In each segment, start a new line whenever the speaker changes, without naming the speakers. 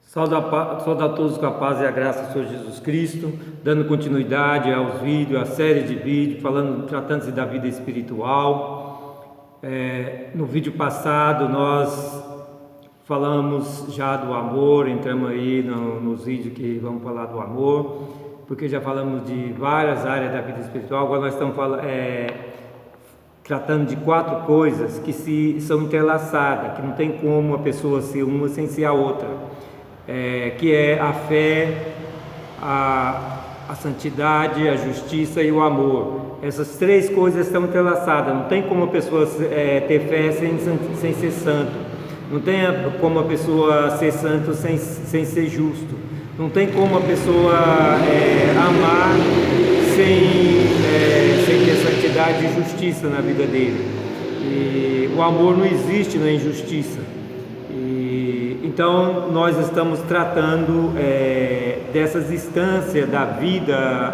Saúde a todos com a paz e a graça do Senhor Jesus Cristo, dando continuidade aos vídeos, à série de vídeos, tratando-se da vida espiritual. No vídeo passado nós falamos já do amor, entramos aí nos vídeos que vamos falar do amor, porque já falamos de várias áreas da vida espiritual. Agora nós estamos tratando de 4 coisas que são entrelaçadas, que não tem como a pessoa ser uma sem ser a outra. Que é a fé, a santidade, a justiça e o amor. Essas 3 coisas estão entrelaçadas. Não tem como a pessoa ter fé sem ser santo. Não tem como a pessoa ser santo sem ser justo. Não tem como a pessoa amar sem ter santidade e justiça na vida dele. E o amor não existe na injustiça. Então nós estamos tratando dessas instâncias da vida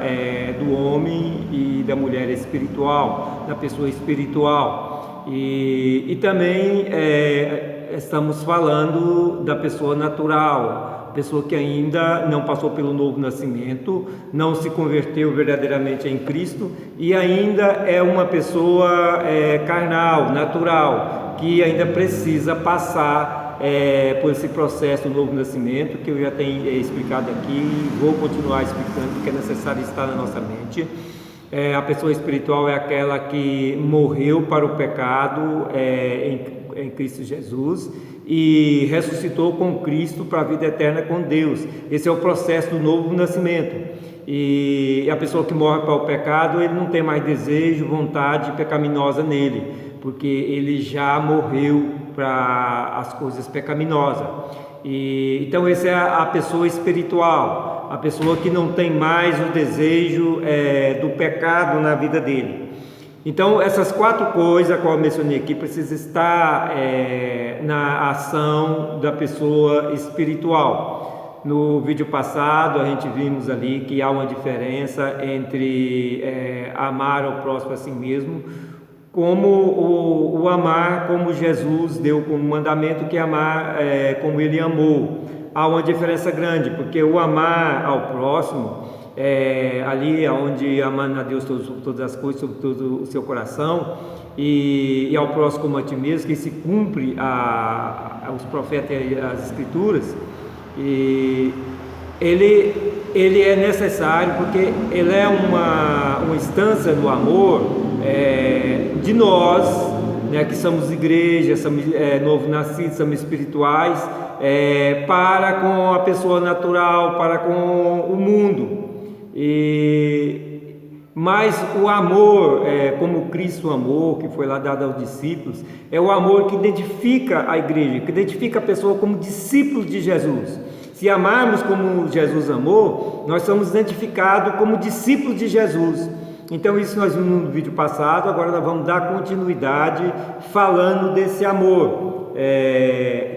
do homem e da mulher espiritual, da pessoa espiritual, e também estamos falando da pessoa natural, pessoa que ainda não passou pelo novo nascimento, não se converteu verdadeiramente em Cristo e ainda é uma pessoa carnal, natural, que ainda precisa passar por esse processo do novo nascimento, que eu já tenho explicado aqui e vou continuar explicando, porque é necessário estar na nossa mente. A pessoa espiritual é aquela que morreu para o pecado em Cristo Jesus e ressuscitou com Cristo para a vida eterna com Deus. Esse é o processo do novo nascimento. E a pessoa que morre para o pecado, ele não tem mais desejo, vontade pecaminosa nele, porque ele já morreu para as coisas pecaminosas. Então essa é a pessoa espiritual, a pessoa que não tem mais o desejo do pecado na vida dele. Então essas 4 coisas que eu mencionei aqui precisam estar na ação da pessoa espiritual. No vídeo passado a gente vimos ali que há uma diferença entre amar ao próximo a si mesmo, como o amar como Jesus deu como mandamento, que é amar como ele amou. Há uma diferença grande, porque o amar ao próximo, ali onde amando a Deus todas as coisas, sobre todo o seu coração, e ao próximo como a ti mesmo, que se cumpre os profetas e as escrituras, e ele é necessário, porque ele é uma instância do amor de nós, né, que somos igreja, somos novo nascidos, somos espirituais, para com a pessoa natural, para com o mundo. Mas o amor, como Cristo amou, que foi lá dado aos discípulos, é o amor que identifica a igreja, que identifica a pessoa como discípulos de Jesus. Se amarmos como Jesus amou, nós somos identificados como discípulos de Jesus. Então isso nós vimos no vídeo passado. Agora nós vamos dar continuidade falando desse amor,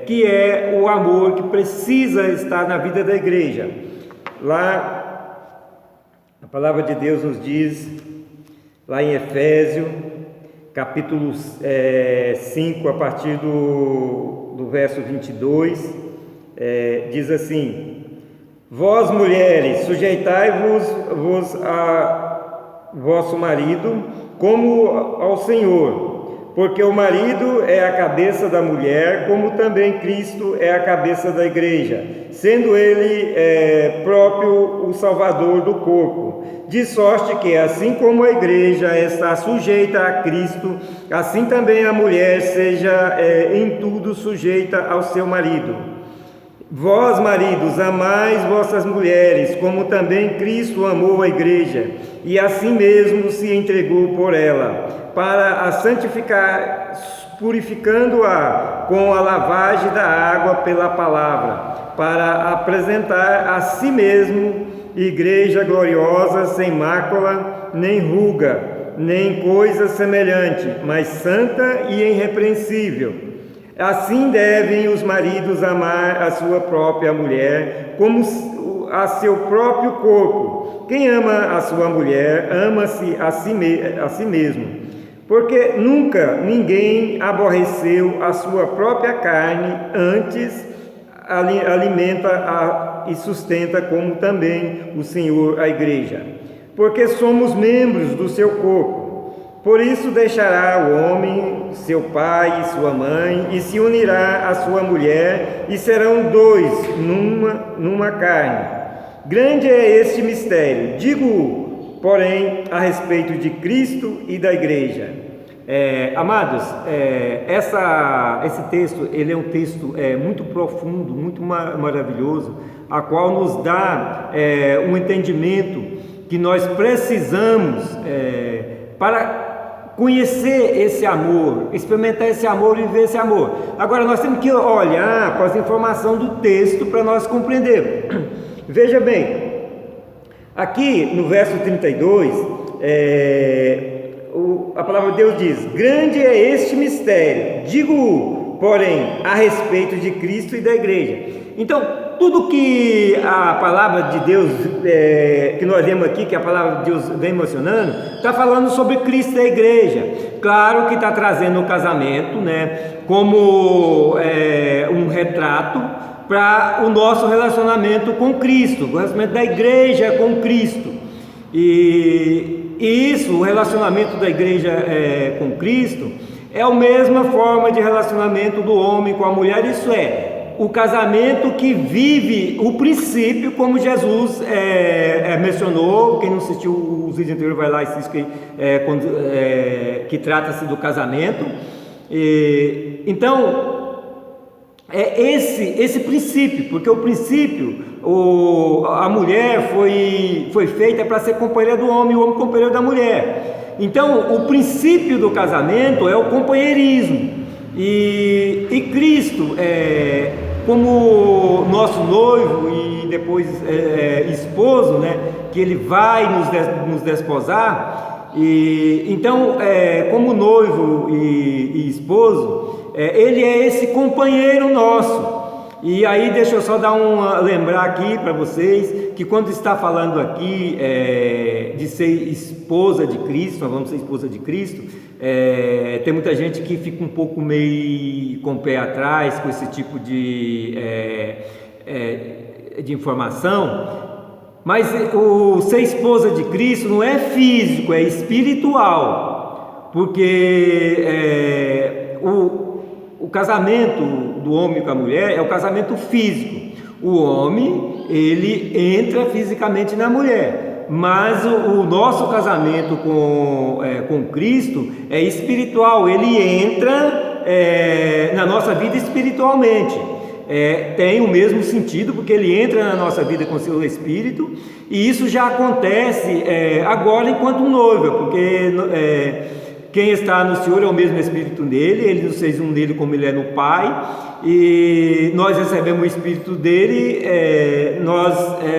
que é o amor que precisa estar na vida da igreja. Lá a palavra de Deus nos diz, lá em Efésios capítulo 5, a partir do verso 22, diz assim: vós mulheres, sujeitai-vos a vosso marido como ao Senhor, porque o marido é a cabeça da mulher, como também Cristo é a cabeça da igreja, sendo ele próprio o Salvador do corpo. De sorte que, assim como a igreja está sujeita a Cristo, assim também a mulher seja em tudo sujeita ao seu marido. Vós, maridos, amais vossas mulheres, como também Cristo amou a igreja, e assim mesmo se entregou por ela, para a santificar, purificando-a com a lavagem da água pela palavra, para apresentar a si mesmo igreja gloriosa, sem mácula, nem ruga, nem coisa semelhante, mas santa e irrepreensível. Assim devem os maridos amar a sua própria mulher como a seu próprio corpo. Quem ama a sua mulher, ama-se a si mesmo. Porque nunca ninguém aborreceu a sua própria carne, antes alimenta e sustenta, como também o Senhor a igreja, porque somos membros do seu corpo. Por isso deixará o homem seu pai e sua mãe, e se unirá à sua mulher, e serão dois numa carne. Grande é este mistério, digo, porém, a respeito de Cristo e da igreja. Amados, esse texto, ele é um texto muito profundo, muito maravilhoso, a qual nos dá um entendimento que nós precisamos para conhecer esse amor, experimentar esse amor e viver esse amor. Agora nós temos que olhar para as informações do texto para nós compreendermos. Veja bem, aqui no verso 32, a palavra de Deus diz: grande é este mistério, digo, porém, a respeito de Cristo e da igreja. Então, tudo que a palavra de Deus, que nós vemos aqui, que a palavra de Deus vem mencionando, está falando sobre Cristo e a igreja. Claro que está trazendo o casamento, né, como um retrato para o nosso relacionamento com Cristo, o relacionamento da igreja com Cristo. E isso, o relacionamento da igreja com Cristo, é a mesma forma de relacionamento do homem com a mulher, isso o casamento que vive o princípio, como Jesus mencionou. Quem não assistiu os vídeos anteriores vai lá e assiste, que trata-se do casamento. Então, esse princípio, porque o princípio, a mulher foi feita para ser companheira do homem, e o homem companheiro da mulher. Então, o princípio do casamento é o companheirismo, e Cristo, como nosso noivo e depois esposo, né, que ele vai nos desposar, então, como noivo e esposo, ele é esse companheiro nosso. E aí deixa eu só lembrar aqui para vocês, que quando está falando aqui de ser esposa de Cristo, nós vamos ser esposa de Cristo, tem muita gente que fica um pouco meio com o pé atrás com esse tipo de informação, mas o ser esposa de Cristo não é físico, é espiritual, porque o casamento do homem com a mulher é o casamento físico. O homem, ele entra fisicamente na mulher, mas o nosso casamento com Cristo é espiritual. Ele entra na nossa vida espiritualmente. Tem o mesmo sentido, porque ele entra na nossa vida com seu espírito, e isso já acontece agora enquanto noiva, porque quem está no Senhor é o mesmo Espírito nele, ele nos fez um nele como ele é no Pai, e nós recebemos o Espírito dele, nós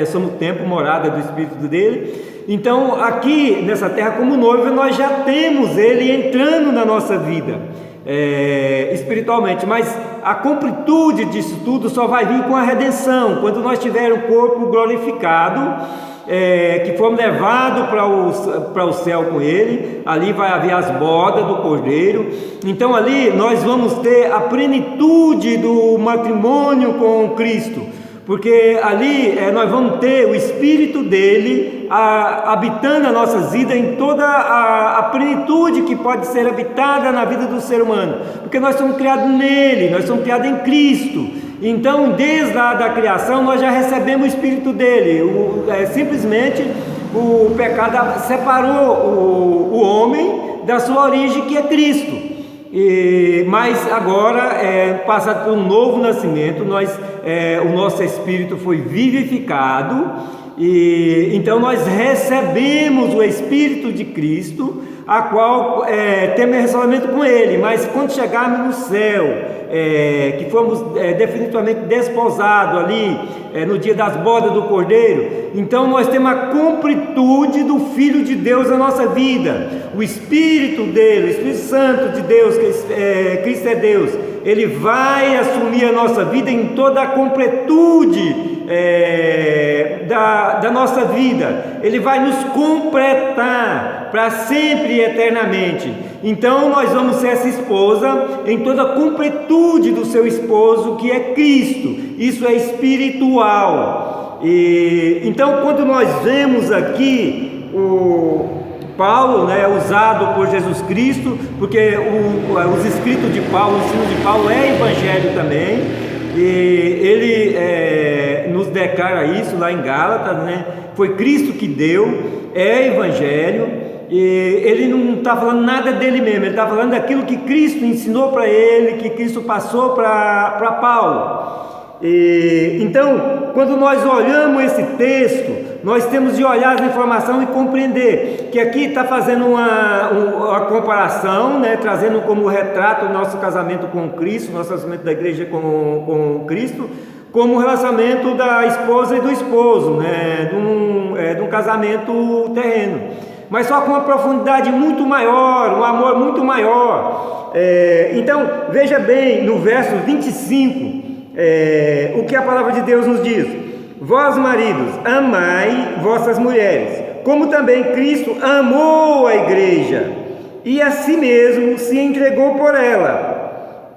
somos tempo, morada do Espírito dele. Então aqui nessa terra como noiva nós já temos ele entrando na nossa vida espiritualmente, mas a completude disso tudo só vai vir com a redenção, quando nós tivermos o corpo glorificado, que fomos levados para o céu com ele. Ali vai haver as bodas do Cordeiro. Então ali nós vamos ter a plenitude do matrimônio com Cristo, porque ali nós vamos ter o Espírito dele habitando as nossas vidas em toda a plenitude que pode ser habitada na vida do ser humano, porque nós somos criados nele, nós somos criados em Cristo. Então, desde a criação, nós já recebemos o Espírito dele. Simplesmente o pecado separou o homem da sua origem, que é Cristo. Mas agora, passado por um novo nascimento, o nosso espírito foi vivificado, e então nós recebemos o Espírito de Cristo, a qual temos relacionamento com ele. Mas quando chegarmos no céu, que fomos definitivamente desposados ali no dia das bodas do Cordeiro, então nós temos a completude do Filho de Deus na nossa vida. O Espírito dele, o Espírito Santo de Deus, que Cristo é Deus, Ele vai assumir a nossa vida em toda a completude da nossa vida. Ele vai nos completar para sempre e eternamente. Então nós vamos ser essa esposa em toda a completude do seu esposo, que é Cristo. Isso é espiritual. Então, quando nós vemos aqui o Paulo, usado por Jesus Cristo, porque os escritos de Paulo, o ensino de Paulo é evangelho também, e ele nos declara isso lá em Gálatas, foi Cristo que deu, é evangelho. E ele não está falando nada dele mesmo, ele está falando daquilo que Cristo ensinou para ele, que Cristo passou para Paulo. Então, quando nós olhamos esse texto, nós temos de olhar as informações e compreender que aqui está fazendo uma comparação, trazendo como retrato o nosso casamento com Cristo, nosso casamento da igreja com Cristo, como o relacionamento da esposa e do esposo, de um casamento terreno, mas só com uma profundidade muito maior, um amor muito maior. Então, veja bem, no verso 25, o que a palavra de Deus nos diz: vós maridos, amai vossas mulheres, como também Cristo amou a igreja, e a si mesmo se entregou por ela.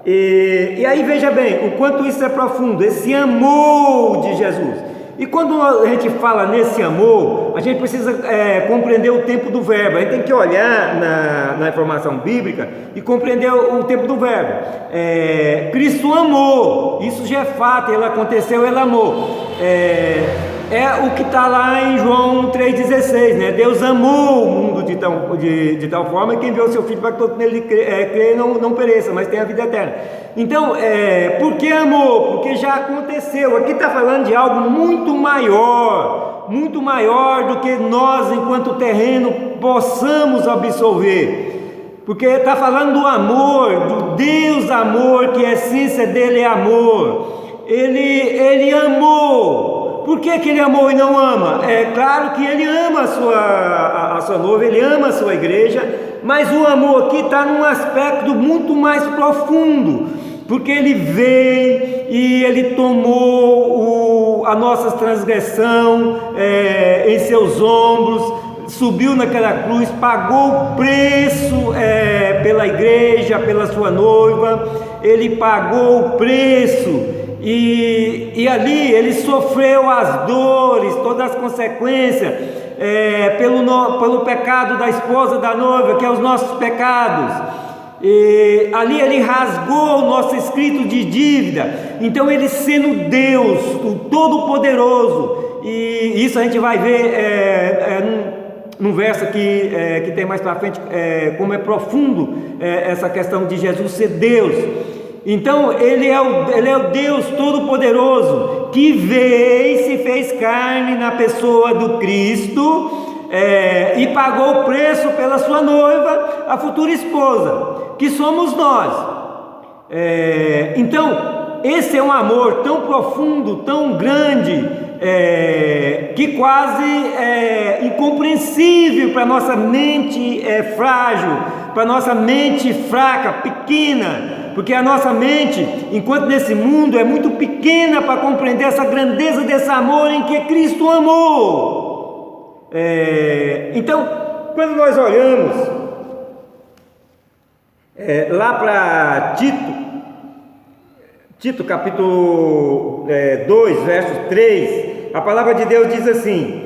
E aí veja bem, o quanto isso é profundo, esse amor de Jesus. E quando a gente fala nesse amor, a gente precisa compreender o tempo do verbo. A gente tem que olhar na informação bíblica e compreender o tempo do verbo. Cristo amou, isso já é fato, ele aconteceu, ele amou. É o que está lá em João 3,16, Deus amou o mundo de tal forma que enviou o seu Filho para que todo nele crê não pereça, mas tenha a vida eterna. Então, por que amou? Porque já aconteceu. Aqui está falando de algo muito maior do que nós, enquanto terreno, possamos absorver. Porque está falando do amor, do Deus amor, que a essência dele é amor. Ele amou. Por que ele amou e não ama? É claro que ele ama a sua noiva, ele ama a sua igreja, mas o amor aqui está num aspecto muito mais profundo, porque ele veio e ele tomou a nossa transgressão em seus ombros, subiu naquela cruz, pagou o preço pela igreja, pela sua noiva, ele pagou o preço. E ali ele sofreu as dores, todas as consequências pelo pecado da esposa da noiva, que é os nossos pecados. E ali ele rasgou o nosso escrito de dívida. Então ele, sendo Deus, o Todo-Poderoso, e isso a gente vai ver num verso que tem mais para frente, como é profundo essa questão de Jesus ser Deus. Então ele é o Deus Todo-Poderoso, que veio e se fez carne na pessoa do Cristo, e pagou o preço pela sua noiva, a futura esposa, que somos nós. Então esse é um amor tão profundo, tão grande, que quase é incompreensível para nossa mente frágil, para nossa mente fraca, pequena, porque a nossa mente, enquanto nesse mundo, é muito pequena para compreender essa grandeza desse amor em que Cristo amou. Então, quando nós olhamos lá para Tito capítulo 2, verso 3, a palavra de Deus diz assim: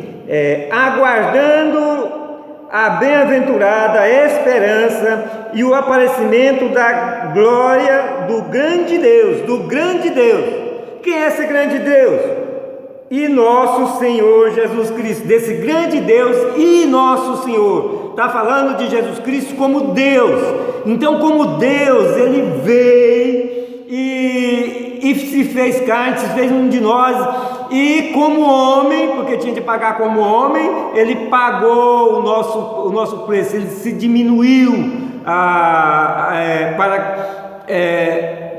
aguardando a bem-aventurada esperança e o aparecimento da glória do grande Deus. Quem é esse grande Deus? E nosso Senhor Jesus Cristo. Desse grande Deus e nosso Senhor. Está falando de Jesus Cristo como Deus. Então, como Deus, ele veio e se fez carne, se fez um de nós, e como homem, porque tinha de pagar como homem, ele pagou o nosso preço, ele se diminuiu para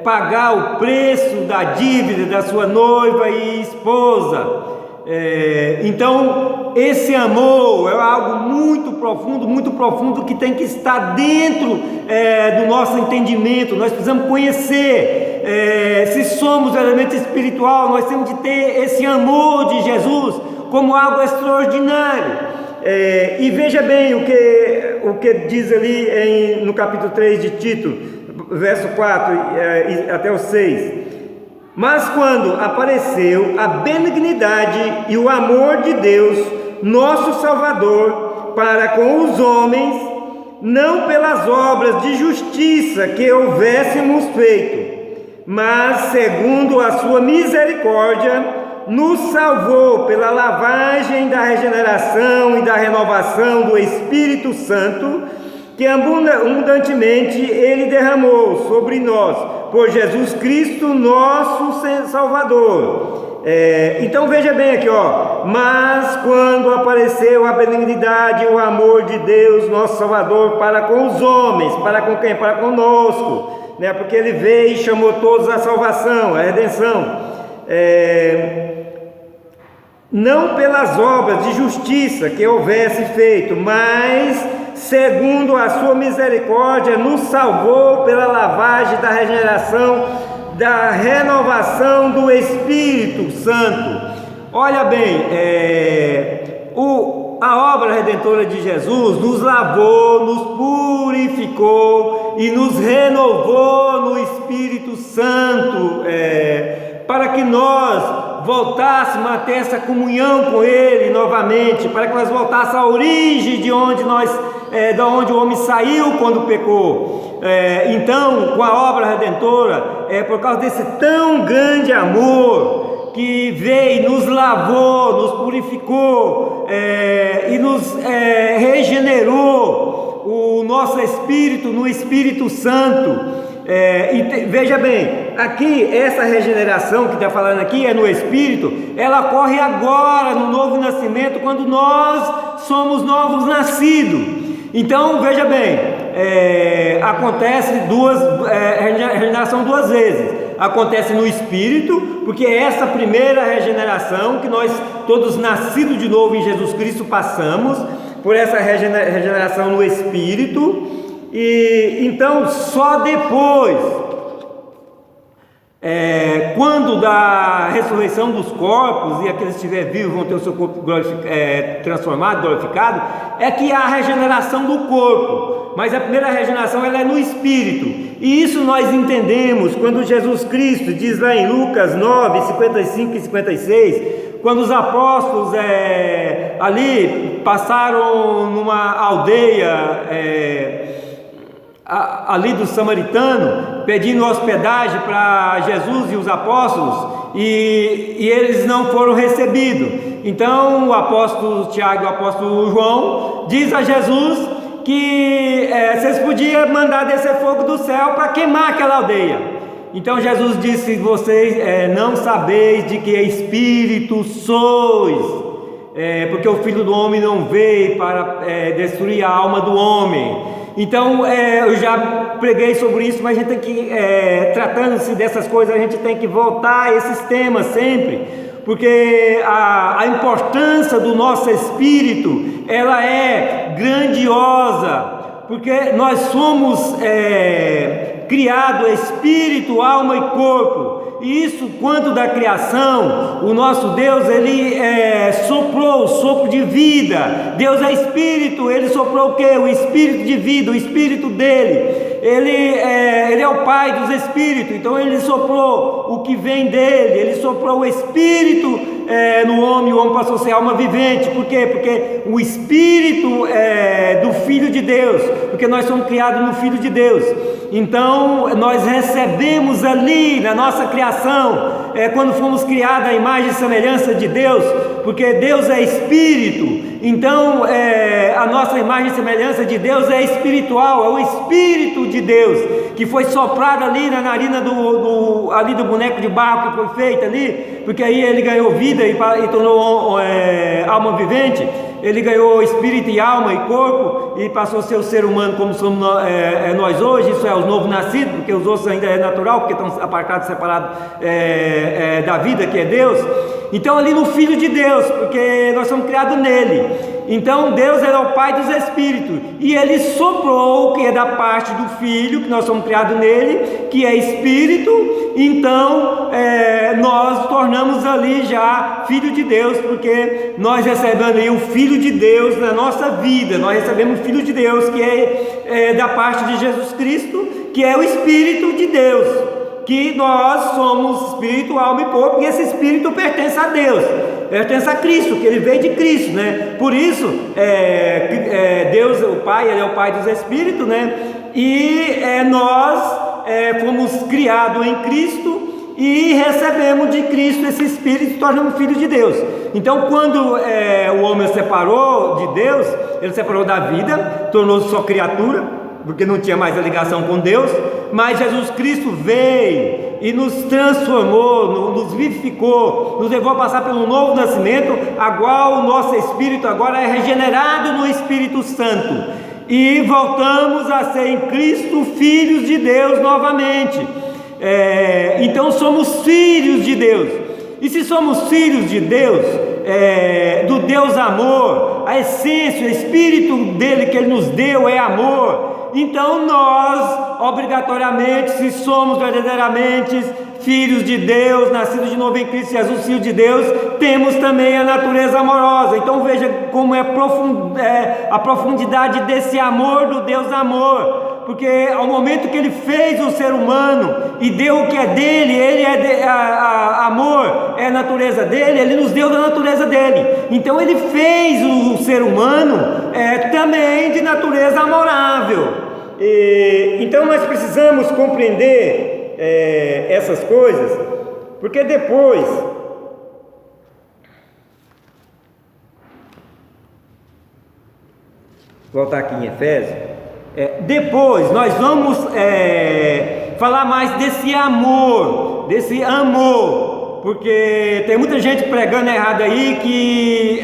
pagar o preço da dívida da sua noiva e esposa. Então, esse amor é algo muito profundo que tem que estar dentro do nosso entendimento. Nós precisamos conhecer, se somos realmente espiritual, nós temos de ter esse amor de Jesus como algo extraordinário. E veja bem o que diz ali no capítulo 3 de Tito, verso 4 até o 6. Mas quando apareceu a benignidade e o amor de Deus, nosso Salvador, para com os homens, não pelas obras de justiça que houvéssemos feito, mas segundo a sua misericórdia, nos salvou pela lavagem da regeneração e da renovação do Espírito Santo, que abundantemente Ele derramou sobre nós, por Jesus Cristo, nosso Salvador. Então veja bem aqui, mas quando apareceu a benignidade e o amor de Deus, nosso Salvador, para com os homens, para com quem? Para conosco, porque Ele veio e chamou todos à salvação, à redenção. Não pelas obras de justiça que houvesse feito, mas segundo a sua misericórdia, nos salvou pela lavagem da regeneração, da renovação do Espírito Santo. Olha bem, a obra redentora de Jesus nos lavou, nos purificou e nos renovou no Espírito Santo, para que nós voltássemos a ter essa comunhão com Ele novamente, para que nós voltássemos à origem de onde o homem saiu quando pecou. Então, com a obra redentora, por causa desse tão grande amor que veio, nos lavou, nos purificou e nos regenerou o nosso espírito no Espírito Santo. Veja bem, aqui essa regeneração que está falando aqui no Espírito, ela ocorre agora no novo nascimento, quando nós somos novos nascidos. Então veja bem, acontece regeneração duas vezes. Acontece no Espírito, porque é essa primeira regeneração que nós todos nascidos de novo em Jesus Cristo passamos por essa regeneração no Espírito. E então só depois, quando da ressurreição dos corpos e aqueles que estiverem vivos vão ter o seu corpo transformado, glorificado, é que há a regeneração do corpo. Mas a primeira regeneração ela é no Espírito, e isso nós entendemos quando Jesus Cristo diz lá em Lucas 9, 55 e 56, quando os apóstolos ali passaram numa aldeia ali do samaritano, pedindo hospedagem para Jesus e os apóstolos, e eles não foram recebidos. Então o apóstolo Tiago e o apóstolo João diz a Jesus que vocês podiam mandar descer fogo do céu para queimar aquela aldeia. Então Jesus disse: vocês não sabeis de que espírito sois, porque o Filho do Homem não veio para destruir a alma do homem. Então, eu já preguei sobre isso, mas a gente tem que, tratando-se dessas coisas, a gente tem que voltar a esses temas sempre, porque a importância do nosso espírito, ela é grandiosa, porque nós somos criados espírito, alma e corpo. E isso, quando da criação, o nosso Deus, Ele soprou o sopro de vida. Deus é Espírito, Ele soprou o quê? O Espírito de vida, o Espírito dEle. Ele é o Pai dos Espíritos, então Ele soprou o que vem dEle, Ele soprou o Espírito no homem, o homem passou a ser alma vivente. Por quê? Porque o Espírito do Filho de Deus, porque nós somos criados no Filho de Deus. Então nós recebemos ali na nossa criação, quando fomos criados à imagem e semelhança de Deus, porque Deus é Espírito. Então a nossa imagem e semelhança de Deus é espiritual, é o Espírito de Deus que foi soprado ali na narina ali do boneco de barro que foi feito ali, porque aí ele ganhou vida e tornou alma vivente. Ele ganhou espírito e alma e corpo e passou a ser o ser humano como somos nós hoje. Isso é os novos nascidos, porque os outros ainda é natural, porque estão apartados, separados da vida que é Deus. Então ali no Filho de Deus, porque nós somos criados nele. Então Deus é o Pai dos Espíritos, e Ele soprou, que é da parte do Filho, que nós somos criados nele, que é Espírito. Então nós tornamos ali já Filho de Deus, porque nós recebemos aí o Filho de Deus na nossa vida. Nós recebemos o Filho de Deus, que é da parte de Jesus Cristo, que é o Espírito de Deus, que nós somos espírito, alma e corpo, e esse espírito pertence a Deus, pertence a Cristo, que ele veio de Cristo, né? Por isso, Deus, o Pai, ele é o Pai dos Espíritos, né? E nós fomos criados em Cristo e recebemos de Cristo esse Espírito e tornamos filhos de Deus. Então, quando o homem separou de Deus, ele separou da vida, tornou-se só criatura, porque não tinha mais a ligação com Deus. Mas Jesus Cristo veio e nos transformou, nos vivificou, nos levou a passar pelo novo nascimento, agora o nosso espírito agora é regenerado no Espírito Santo, e voltamos a ser em Cristo filhos de Deus novamente. Então somos filhos de Deus, e se somos filhos de Deus, do Deus amor, a essência, o Espírito dele que ele nos deu é amor. Então nós, obrigatoriamente, se somos verdadeiramente filhos de Deus, nascidos de novo em Cristo Jesus, filhos de Deus, temos também a natureza amorosa. Então veja como é a profundidade desse amor do Deus amor, porque ao momento que ele fez o ser humano e deu o que é dele, ele amor, é a natureza dele, ele nos deu da natureza dele. Então ele fez o ser humano também de natureza amorável. Então nós precisamos compreender essas coisas, porque depois voltar aqui em Efésios, depois nós vamos falar mais desse amor, porque tem muita gente pregando errado aí que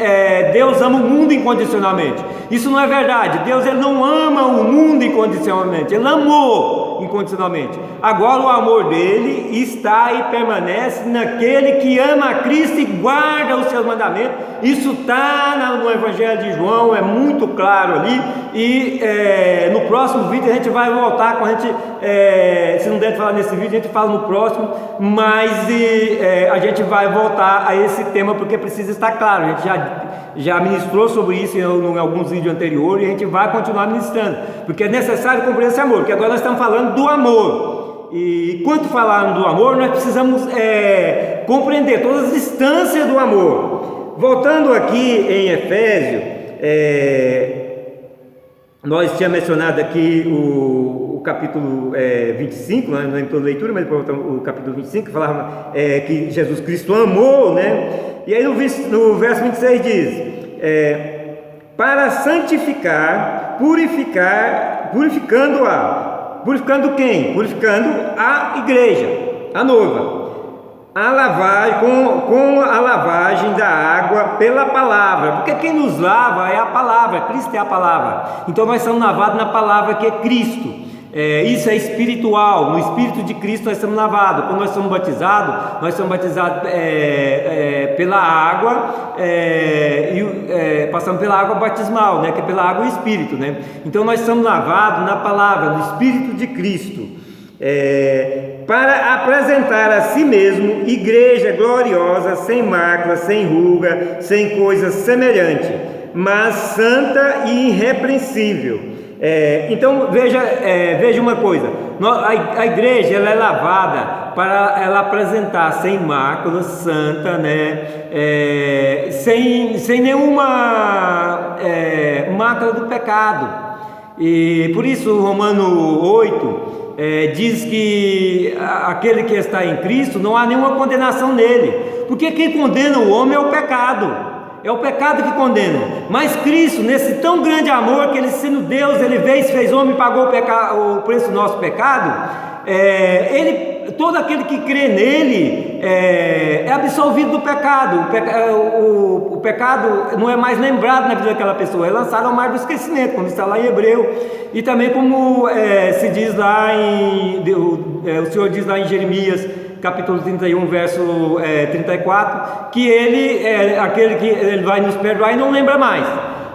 Deus ama o mundo incondicionalmente. Isso não é verdade. Deus ele não ama o mundo incondicionalmente, ele amou incondicionalmente. Agora o amor dele está e permanece naquele que ama a Cristo e guarda os seus mandamentos. Isso está no Evangelho de João, é muito claro ali. E no próximo vídeo a gente vai voltar, quando a gente, se não der falar nesse vídeo, a gente fala no próximo, mas a gente vai voltar a esse tema, porque precisa estar claro. A gente já ministrou sobre isso em alguns vídeos anteriores, e a gente vai continuar ministrando, porque é necessário compreender esse amor, porque agora nós estamos falando do amor. E quando falarmos do amor, nós precisamos compreender todas as instâncias do amor. Voltando aqui em Efésios, nós tínhamos mencionado aqui o capítulo 25, não é em toda leitura, mas o capítulo 25, que falava que Jesus Cristo amou, né? E aí no verso 26 diz: para santificar, purificando quem? Purificando a igreja, a noiva, a lavagem, com a lavagem da água pela palavra, porque quem nos lava é a palavra, Cristo é a palavra. Então nós somos lavados na palavra que é Cristo. Isso é espiritual, no Espírito de Cristo nós somos lavados. Quando nós somos batizados pela água, passamos pela água batismal, né, que é pela água e Espírito, né? Então nós somos lavados na palavra, no Espírito de Cristo, para apresentar a si mesmo igreja gloriosa, sem mácula, sem ruga, sem coisa semelhante, mas santa e irrepreensível. Então veja uma coisa, a igreja ela é lavada para ela apresentar sem mácula, santa, né? Sem nenhuma mácula do pecado. E por isso Romano 8 diz que aquele que está em Cristo não há nenhuma condenação nele, porque quem condena o homem é o pecado. É o pecado que condena. Mas Cristo, nesse tão grande amor, que ele sendo Deus, ele veio, se fez homem e pagou o preço do nosso pecado, todo aquele que crê nele é absolvido do pecado. O pecado não é mais lembrado na vida daquela pessoa, é lançado ao mar do esquecimento, como está lá em Hebreu, e também como se diz lá o Senhor diz lá em Jeremias capítulo 31, verso 34, que ele é aquele que ele vai nos perdoar e não lembra mais.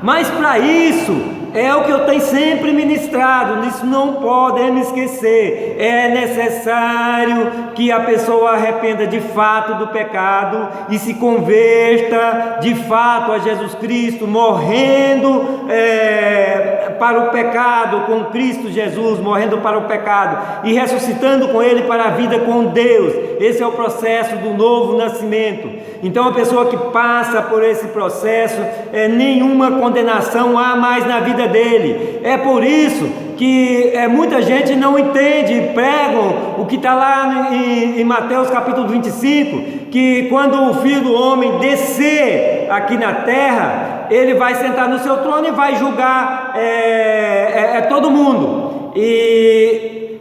Mas para isso, é o que eu tenho sempre ministrado, nisso não podemos esquecer, é necessário que a pessoa arrependa de fato do pecado e se converta de fato a Jesus Cristo, morrendo para o pecado com Cristo Jesus, morrendo para o pecado e ressuscitando com Ele para a vida com Deus. Esse é o processo do novo nascimento. Então a pessoa que passa por esse processo, nenhuma condenação há mais na vida dele. É por isso que muita gente não entende, pregam o que está lá em Mateus capítulo 25, que quando o Filho do Homem descer aqui na terra, ele vai sentar no seu trono e vai julgar todo mundo.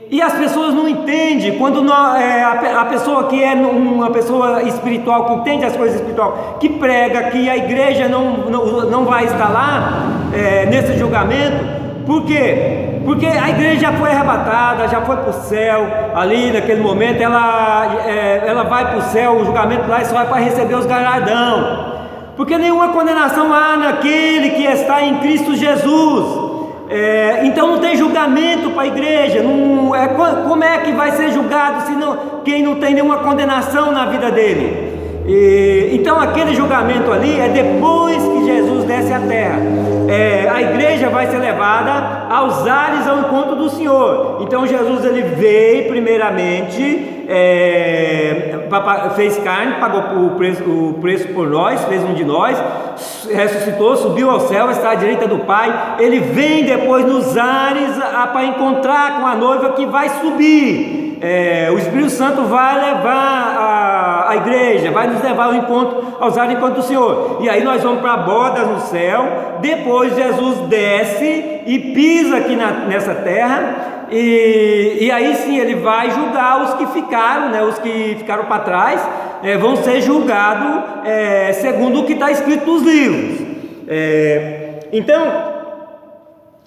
E as pessoas não entendem, quando a pessoa que é uma pessoa espiritual, que entende as coisas espirituais, que prega que a igreja não vai estar lá nesse julgamento. Por quê? Porque a igreja já foi arrebatada, já foi para o céu, ali naquele momento ela vai para o céu, o julgamento lá é só para receber os galardão, porque nenhuma condenação há naquele que está em Cristo Jesus. Então não tem julgamento para a igreja. Como é que vai ser julgado se quem não tem nenhuma condenação na vida dele? Então aquele julgamento ali é depois que Jesus desce à terra. A igreja vai ser levada aos ares ao encontro do Senhor. Então Jesus ele veio primeiramente, fez carne, pagou o preço por nós, fez um de nós, ressuscitou, subiu ao céu, está à direita do Pai. Ele vem depois nos ares para encontrar com a noiva que vai subir. O Espírito Santo vai levar a igreja, vai nos levar aos ares enquanto o Senhor, e aí nós vamos para bodas no céu. Depois Jesus desce e pisa aqui nessa terra, e aí sim ele vai julgar os que ficaram, os que ficaram para trás, vão ser julgados segundo o que está escrito nos livros. Então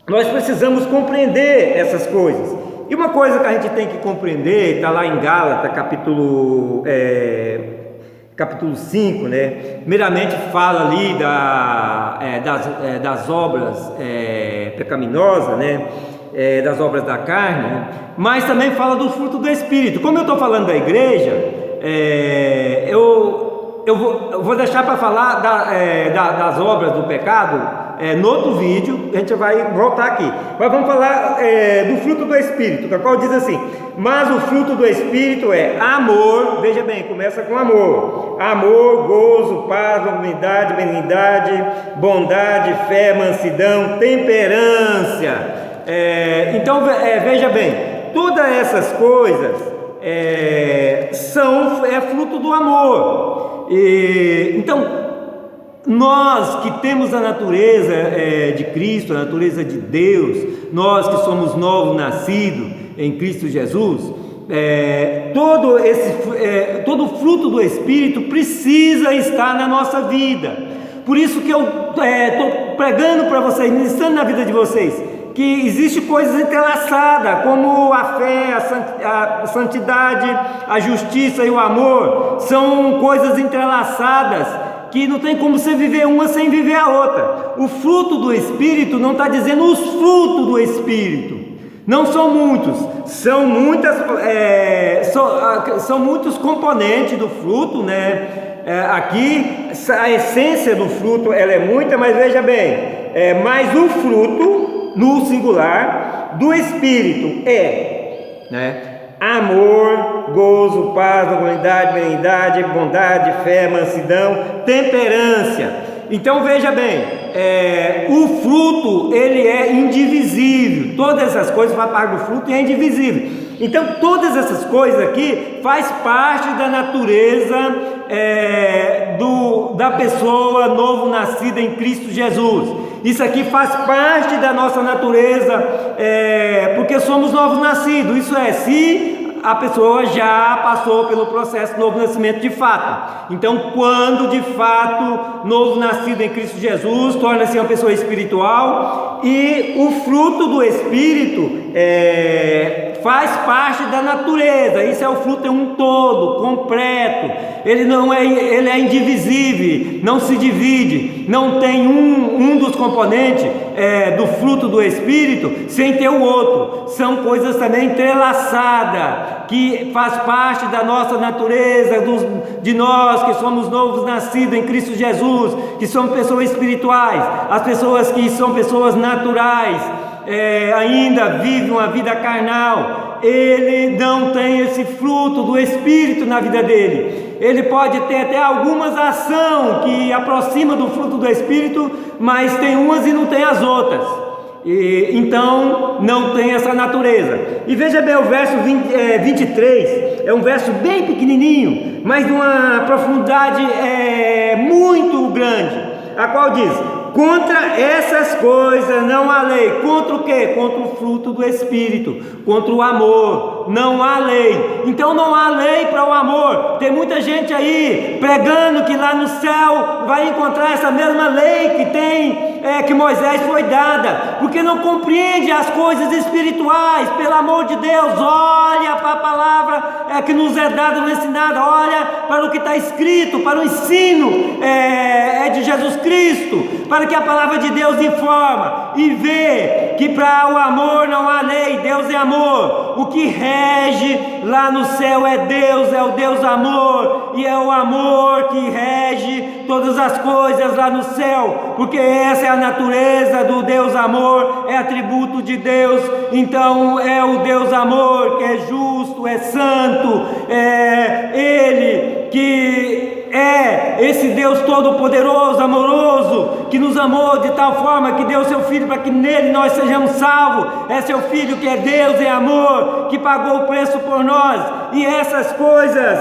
nós precisamos compreender essas coisas. E uma coisa que a gente tem que compreender, está lá em Gálatas, capítulo 5, primeiramente fala ali das obras pecaminosas, das obras da carne, mas também fala do fruto do Espírito. Como eu estou falando da igreja, eu vou deixar para falar das obras do pecado no outro vídeo. A gente vai voltar aqui, mas vamos falar do fruto do Espírito, da qual diz assim: mas o fruto do Espírito é amor. Veja bem, começa com amor, gozo, paz, benignidade, bondade, fé, mansidão, temperança. Então veja bem, todas essas coisas são fruto do amor. Então nós que temos a natureza de Cristo, a natureza de Deus, nós que somos novos nascidos em Cristo Jesus, todo fruto do Espírito precisa estar na nossa vida. Por isso que eu estou pregando para vocês, ministrando na vida de vocês, que existe coisas entrelaçadas, como a fé, a santidade, a justiça e o amor, são coisas entrelaçadas, que não tem como você viver uma sem viver a outra. O fruto do Espírito não está dizendo os frutos do Espírito, não são muitos, são muitos componentes do fruto, aqui a essência do fruto ela é muita, mas veja bem, mas o fruto no singular do Espírito amor, gozo, paz, benignidade, bondade, fé, mansidão, temperança. Então veja bem, o fruto ele é indivisível. Todas essas coisas fazem parte do fruto e é indivisível. Então todas essas coisas aqui faz parte da natureza da pessoa novo nascida em Cristo Jesus. Isso aqui faz parte da nossa natureza, porque somos novos nascidos. Isso se a pessoa já passou pelo processo de novo nascimento de fato. Então, quando de fato novo nascido em Cristo Jesus, torna-se uma pessoa espiritual, e o fruto do Espírito faz parte da natureza. Isso é o fruto, é um todo, completo. Ele é indivisível, não se divide, não tem um dos componentes do fruto do Espírito sem ter o outro. São coisas também entrelaçadas, que faz parte da nossa natureza, de nós que somos novos nascidos em Cristo Jesus, que somos pessoas espirituais. As pessoas que são pessoas naturais, ainda vivem uma vida carnal, ele não tem esse fruto do Espírito na vida dele. Ele pode ter até algumas ações que aproximam do fruto do Espírito, mas tem umas e não tem as outras. Então não tem essa natureza. E veja bem o verso 23, é um verso bem pequenininho, mas de uma profundidade muito grande, a qual diz: contra essas coisas não há lei. Contra o quê? Contra o fruto do Espírito, contra o amor, não há lei. Então não há lei para o amor. Tem muita gente aí pregando que lá no céu vai encontrar essa mesma lei que Moisés foi dada, porque não compreende as coisas espirituais. Pelo amor de Deus, olha para a palavra que nos é dada, nos é ensinada, olha para o que está escrito, para o ensino de Jesus Cristo, para que a palavra de Deus informa e vê que para o amor não há lei. Deus é amor. O que rege lá no céu é Deus, é o Deus amor, e é o amor que rege todas as coisas lá no céu, porque essa é a natureza do Deus amor, é atributo de Deus. Então é o Deus amor que é justo, é santo, é Ele que é esse Deus todo-poderoso, amoroso, que nos amou de tal forma que deu seu Filho para que nele nós sejamos salvos. É seu Filho que é Deus, é amor, que pagou o preço por nós. E essas coisas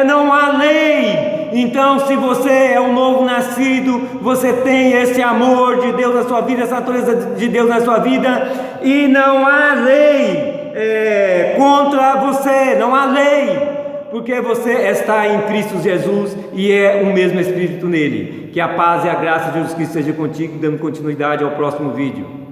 não há lei. Então, se você é um novo nascido, você tem esse amor de Deus na sua vida, essa natureza de Deus na sua vida, e não há lei contra você, não há lei, porque você está em Cristo Jesus e é o mesmo Espírito nele. Que a paz e a graça de Jesus Cristo seja contigo, dando continuidade ao próximo vídeo.